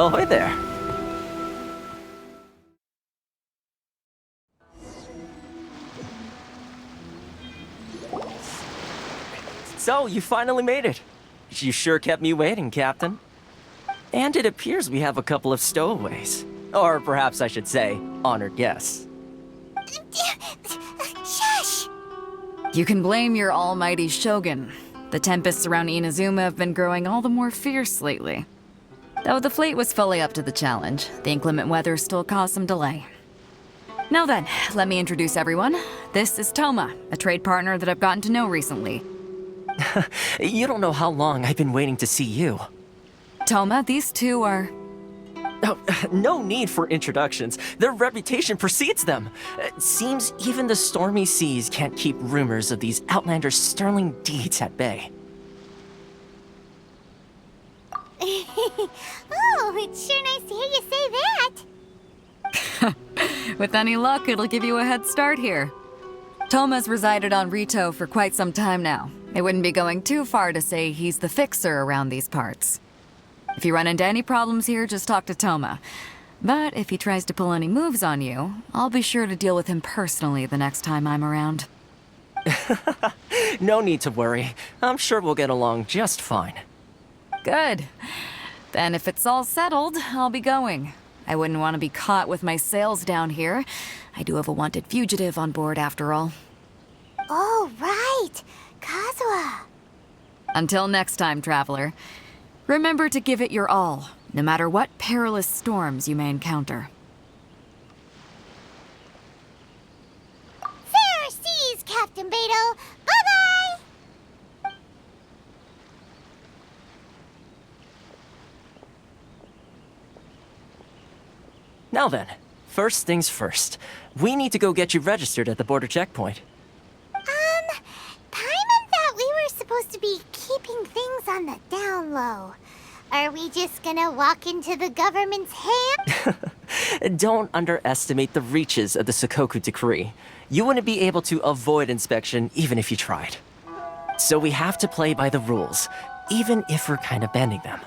Ahoy there. So, you finally made it. You sure kept me waiting, Captain. And it appears we have a couple of stowaways. Or perhaps I should say, honored guests. Shush! You can blame your almighty Shogun. The tempests around Inazuma have been growing all the more fierce lately. Though the fleet was fully up to the challenge, the inclement weather still caused some delay. Now then, let me introduce everyone. This is Toma, a trade partner that I've gotten to know recently. You don't know how long I've been waiting to see you. Toma, these two are... Oh, no need for introductions. Their reputation precedes them. It seems even the stormy seas can't keep rumors of these outlanders' sterling deeds at bay. Oh, it's sure nice to hear you say that. With any luck, it'll give you a head start here. Toma's resided on Rito for quite some time now. It wouldn't be going too far to say he's the fixer around these parts. If you run into any problems here, just talk to Toma. But if he tries to pull any moves on you, I'll be sure to deal with him personally the next time I'm around. No need to worry. I'm sure we'll get along just fine. Good. Then if it's all settled, I'll be going. I wouldn't want to be caught with my sails down here. I do have a wanted fugitive on board after all. Oh, right. Kazuha. Until next time, traveler. Remember to give it your all, no matter what perilous storms you may encounter. Fair seas, Captain Beto. Bye-bye! Now then, first things first. We need to go get you registered at the border checkpoint. Paimon thought we were supposed to be keeping things on the down low. Are we just gonna walk into the government's hand? Don't underestimate the reaches of the Sakoku Decree. You wouldn't be able to avoid inspection even if you tried. So we have to play by the rules, even if we're kind of bending them.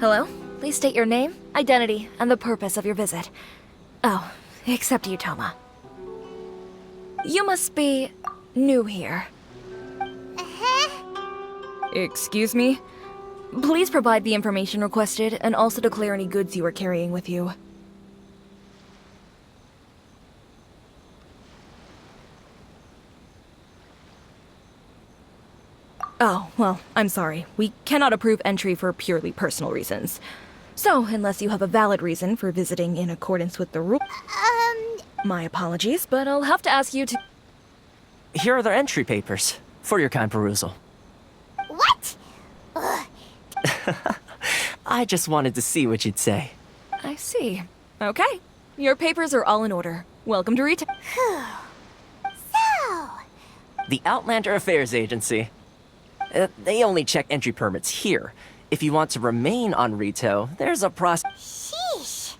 Hello? Please state your name, identity, and the purpose of your visit. Oh, except you, Toma. You must be new here. Excuse me? Please provide the information requested and also declare any goods you are carrying with you. Oh, well, I'm sorry. We cannot approve entry for purely personal reasons. So, unless you have a valid reason for visiting in accordance with the rule... My apologies, but I'll have to ask you to... Here are their entry papers, for your kind perusal. What? Ugh. I just wanted to see what you'd say. I see. Okay. Your papers are all in order. Welcome to Retail. So, The Outlander Affairs Agency. They only check entry permits here. If you want to remain on Rito, there's a process. sheesh.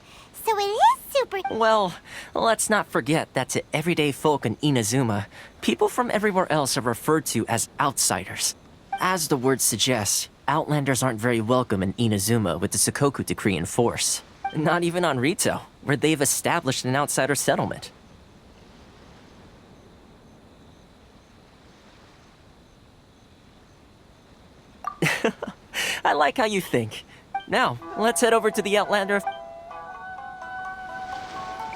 So it is super... Well, let's not forget that to everyday folk in Inazuma, people from everywhere else are referred to as outsiders. As the word suggests, Outlanders aren't very welcome in Inazuma with the Sakoku Decree in force. Not even on Rito, where they've established an outsider settlement. I like how you think. Now, let's head over to the Outlander.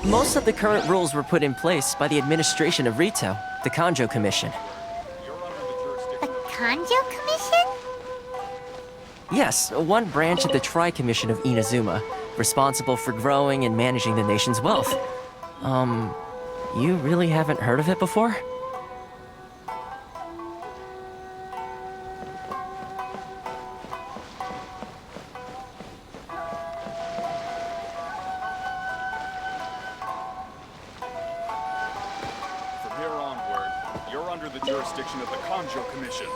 Most of the current rules were put in place by the administration of Rito, the Kanjo Commission. The Kanjo Commission? Yes, one branch of the Tri-Commission of Inazuma, responsible for growing and managing the nation's wealth. You really haven't heard of it before? From here onward, you're under the jurisdiction of the Kanjo Commission.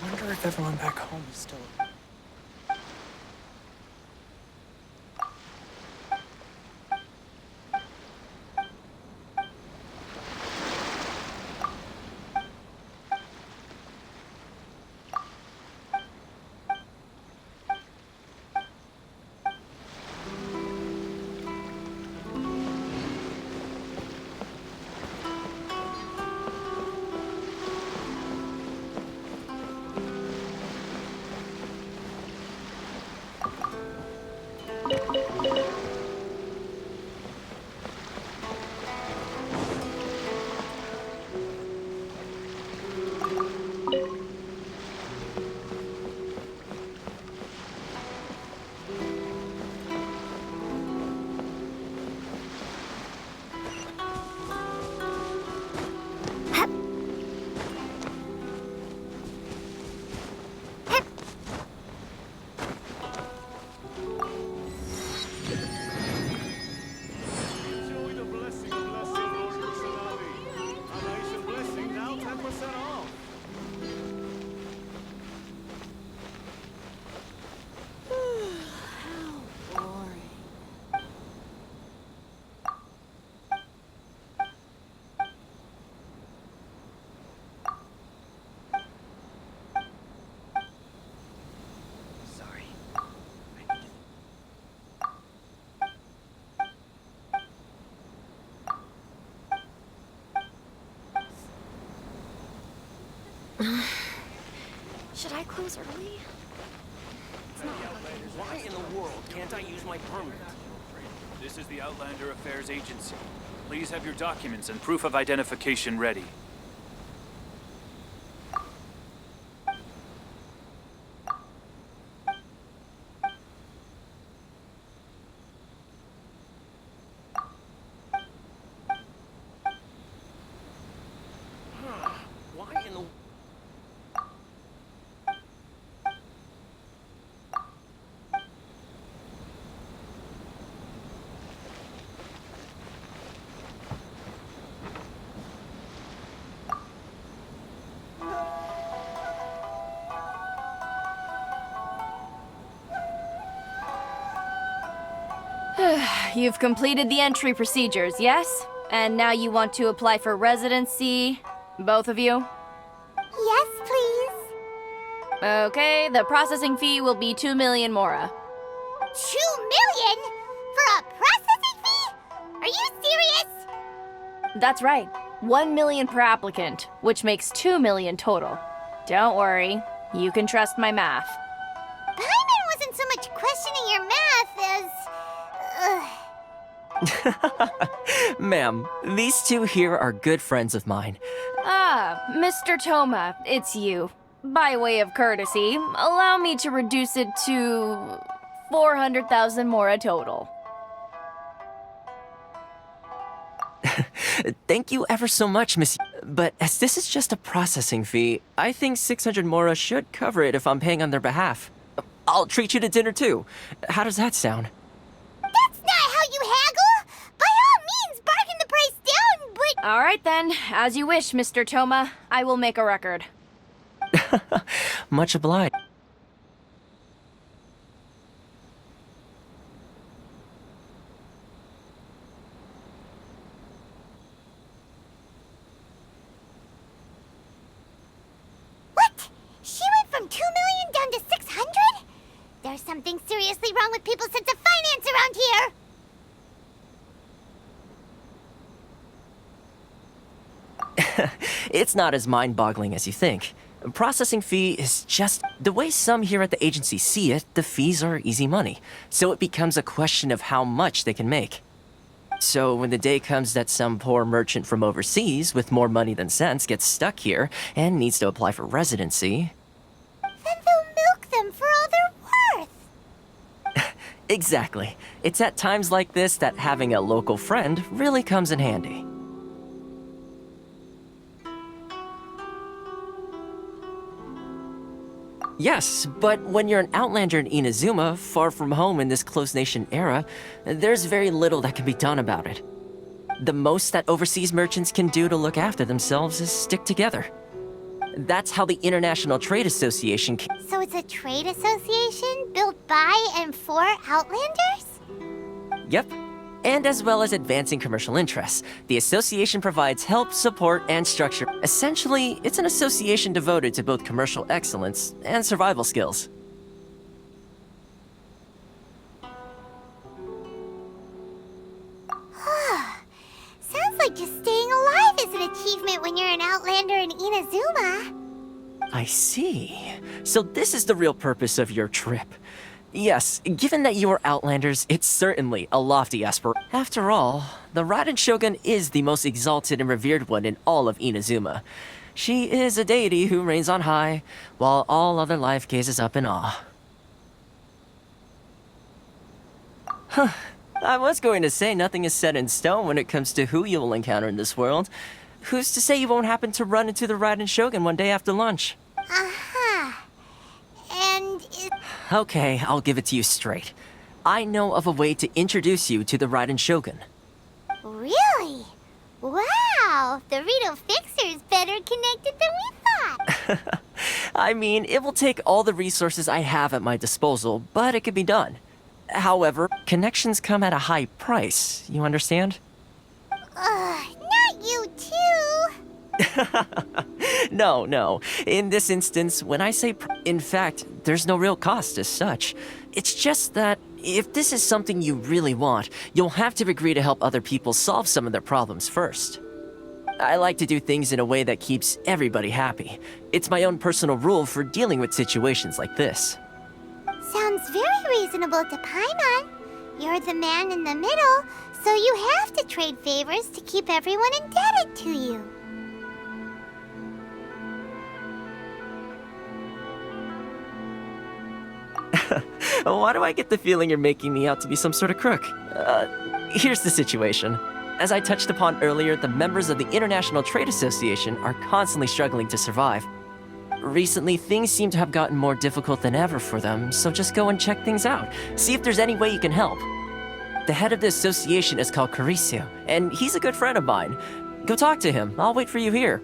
I wonder if everyone back home is still... Should I close early? Why in the world can't I use my permit? This is the Outlander Affairs Agency. Please have your documents and proof of identification ready. Why in the... You've completed the entry procedures, yes? And now you want to apply for residency? Both of you? Yes, please. Okay, the processing fee will be 2 million mora. 2 million? For a processing fee? Are you serious? That's right. 1 million per applicant, which makes 2 million total. Don't worry, you can trust my math. Paimon wasn't so much questioning your math as... Ma'am, these two here are good friends of mine. Ah, Mr. Toma, it's you. By way of courtesy, allow me to reduce it to 400,000 mora total. Thank you ever so much, Miss. But as this is just a processing fee, I think 600 mora should cover it if I'm paying on their behalf. I'll treat you to dinner too. How does that sound? That's not how you haggle! By all means, bargain the price down, but... All right then, as you wish, Mr. Toma. I will make a record. Much obliged. What? She went from 2 million down to 600? There's something seriously wrong with people's sense of finance around here! It's not as mind-boggling as you think. Processing fee is just the way some here at the agency see it. The fees are easy money, so it becomes a question of how much they can make. So when the day comes that some poor merchant from overseas with more money than sense gets stuck here and needs to apply for residency, Then they'll milk them for all they're worth! exactly. It's at times like this that having a local friend really comes in handy. Yes, but when you're an outlander in Inazuma, far from home in this closed nation era, there's very little that can be done about it. The most that overseas merchants can do to look after themselves is stick together. That's how the International Trade Association So it's a trade association built by and for Outlanders? Yep. And as well as advancing commercial interests, the association provides help, support, and structure. Essentially, it's an association devoted to both commercial excellence and survival skills. Sounds like just staying alive is an achievement when you're an Outlander in Inazuma. I see. So this is the real purpose of your trip. Yes, given that you are Outlanders, it's certainly a lofty aspiration. After all, the Raiden Shogun is the most exalted and revered one in all of Inazuma. She is a deity who reigns on high, while all other life gazes up in awe. Huh. I was going to say nothing is set in stone when it comes to who you will encounter in this world. Who's to say you won't happen to run into the Raiden Shogun one day after lunch? Aha. And Okay, I'll give it to you straight. I know of a way to introduce you to the Raiden Shogun. really? Wow, the Rito Fixer is better connected than we thought. I mean, it will take all the resources I have at my disposal, but it can be done. However, connections come at a high price, you understand? Not you too. No. In this instance, when I say in fact, there's no real cost as such. It's just that if this is something you really want, you'll have to agree to help other people solve some of their problems first. I like to do things in a way that keeps everybody happy. It's my own personal rule for dealing with situations like this. Sounds very reasonable to Paimon. You're the man in the middle, so you have to trade favors to keep everyone indebted to you. Why do I get the feeling you're making me out to be some sort of crook? Here's the situation. As I touched upon earlier, the members of the International Trade Association are constantly struggling to survive. Recently, things seem to have gotten more difficult than ever for them, so just go and check things out. See if there's any way you can help. The head of the association is called Karisu, and he's a good friend of mine. Go talk to him. I'll wait for you here.